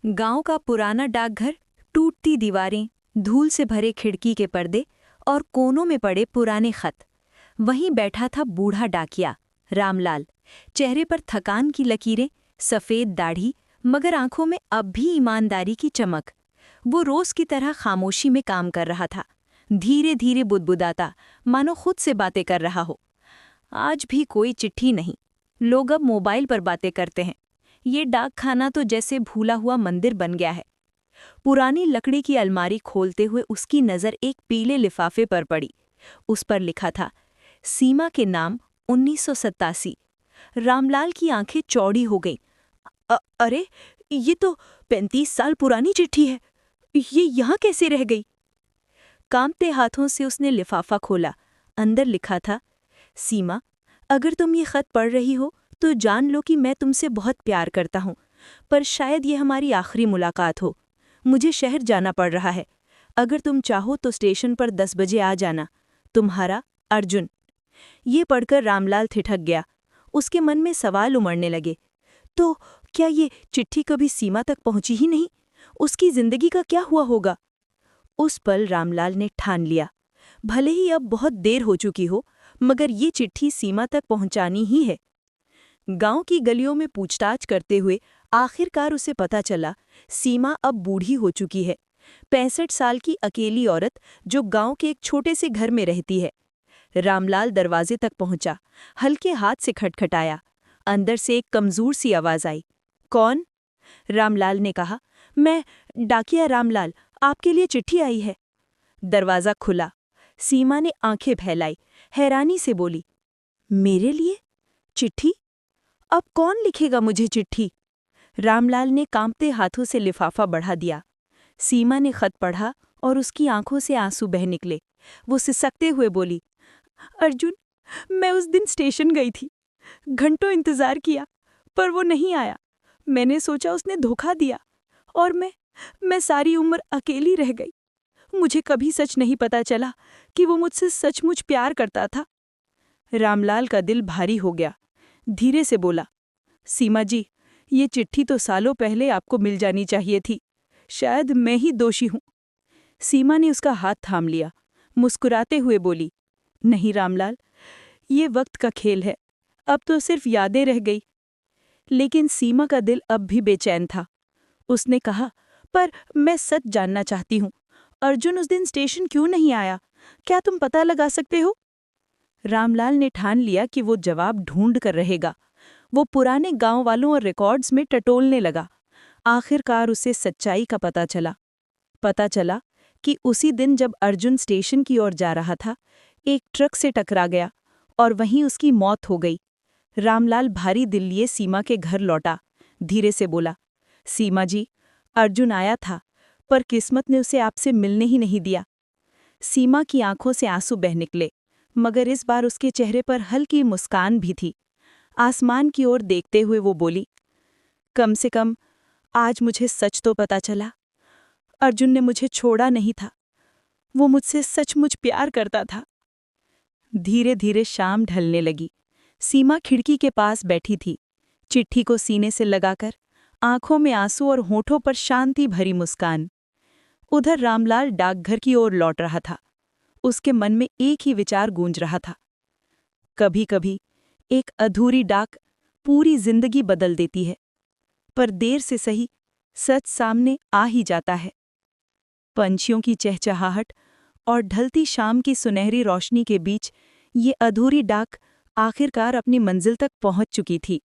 गांव का पुराना डाकघर, टूटती दीवारें, धूल से भरे खिड़की के पर्दे और कोनों में पड़े पुराने खत। वहीं बैठा था बूढ़ा डाकिया रामलाल। चेहरे पर थकान की लकीरें, सफ़ेद दाढ़ी, मगर आंखों में अब भी ईमानदारी की चमक। वो रोज़ की तरह खामोशी में काम कर रहा था, धीरे धीरे बुदबुदाता, मानो खुद से बातें कर रहा हो। आज भी कोई चिट्ठी नहीं। लोग अब मोबाइल पर बातें करते हैं। ये डाक खाना तो जैसे भूला हुआ मंदिर बन गया है। पुरानी लकड़ी की अलमारी खोलते हुए उसकी नज़र एक पीले लिफाफे पर पड़ी। उस पर लिखा था, सीमा के नाम 1987। रामलाल की आंखें चौड़ी हो गईं। अरे, ये तो 35 साल पुरानी चिट्ठी है। ये यहाँ कैसे रह गई? कांपते हाथों से उसने लिफाफा खोला। अंदर लिखा था, सीमा, अगर तुम ये खत पढ़ रही हो तो जान लो कि मैं तुमसे बहुत प्यार करता हूँ, पर शायद ये हमारी आखिरी मुलाकात हो। मुझे शहर जाना पड़ रहा है। अगर तुम चाहो तो स्टेशन पर 10 बजे आ जाना। तुम्हारा अर्जुन। ये पढ़कर रामलाल ठिठक गया। उसके मन में सवाल उमड़ने लगे। तो क्या ये चिट्ठी कभी सीमा तक पहुंची ही नहीं? उसकी जिंदगी का क्या हुआ होगा? उस पल रामलाल ने ठान लिया, भले ही अब बहुत देर हो चुकी हो, मगर ये चिट्ठी सीमा तक पहुंचानी ही है। गांव की गलियों में पूछताछ करते हुए आखिरकार उसे पता चला, सीमा अब बूढ़ी हो चुकी है। 65 साल की अकेली औरत जो गांव के एक छोटे से घर में रहती है। रामलाल दरवाजे तक पहुंचा, हल्के हाथ से खटखटाया। अंदर से एक कमजोर सी आवाज आई। कौन? रामलाल ने कहा, मैं डाकिया रामलाल, आपके लिए चिट्ठी आई है। दरवाज़ा खुला। सीमा ने आंखें फैलाई, हैरानी से बोली, मेरे लिए चिट्ठी? अब कौन लिखेगा मुझे चिट्ठी? रामलाल ने कांपते हाथों से लिफाफा बढ़ा दिया। सीमा ने खत पढ़ा और उसकी आंखों से आंसू बह निकले। वो सिसकते हुए बोली, अर्जुन, मैं उस दिन स्टेशन गई थी। घंटों इंतजार किया, पर वो नहीं आया। मैंने सोचा उसने धोखा दिया, और मैं सारी उम्र अकेली रह गई। मुझे कभी सच नहीं पता चला कि वो मुझसे सचमुच प्यार करता था। रामलाल का दिल भारी हो गया। धीरे से बोला, सीमा जी, ये चिट्ठी तो सालों पहले आपको मिल जानी चाहिए थी। शायद मैं ही दोषी हूँ। सीमा ने उसका हाथ थाम लिया, मुस्कुराते हुए बोली, नहीं रामलाल, ये वक्त का खेल है। अब तो सिर्फ यादें रह गई। लेकिन सीमा का दिल अब भी बेचैन था। उसने कहा, पर मैं सच जानना चाहती हूँ। अर्जुन उस दिन स्टेशन क्यों नहीं आया? क्या तुम पता लगा सकते हो? रामलाल ने ठान लिया कि वो जवाब ढूंढ कर रहेगा। वो पुराने गांव वालों और रिकॉर्ड्स में टटोलने लगा। आखिरकार उसे सच्चाई का पता चला कि उसी दिन जब अर्जुन स्टेशन की ओर जा रहा था, एक ट्रक से टकरा गया और वहीं उसकी मौत हो गई। रामलाल भारी दिल लिए सीमा के घर लौटा। धीरे से बोला, सीमा जी, अर्जुन आया था, पर किस्मत ने उसे आपसे मिलने ही नहीं दिया। सीमा की आंखों से आंसू बह निकले, मगर इस बार उसके चेहरे पर हल्की मुस्कान भी थी। आसमान की ओर देखते हुए वो बोली, कम से कम आज मुझे सच तो पता चला। अर्जुन ने मुझे छोड़ा नहीं था। वो मुझसे सचमुच प्यार करता था। धीरे धीरे शाम ढलने लगी। सीमा खिड़की के पास बैठी थी, चिट्ठी को सीने से लगाकर, आंखों में आंसू और होठों पर शांति भरी मुस्कान। उधर रामलाल डाकघर की ओर लौट रहा था। उसके मन में एक ही विचार गूंज रहा था, कभी कभी एक अधूरी डाक पूरी जिंदगी बदल देती है, पर देर से सही सच सामने आ ही जाता है। पंछियों की चहचहाहट और ढलती शाम की सुनहरी रोशनी के बीच ये अधूरी डाक आखिरकार अपनी मंजिल तक पहुंच चुकी थी।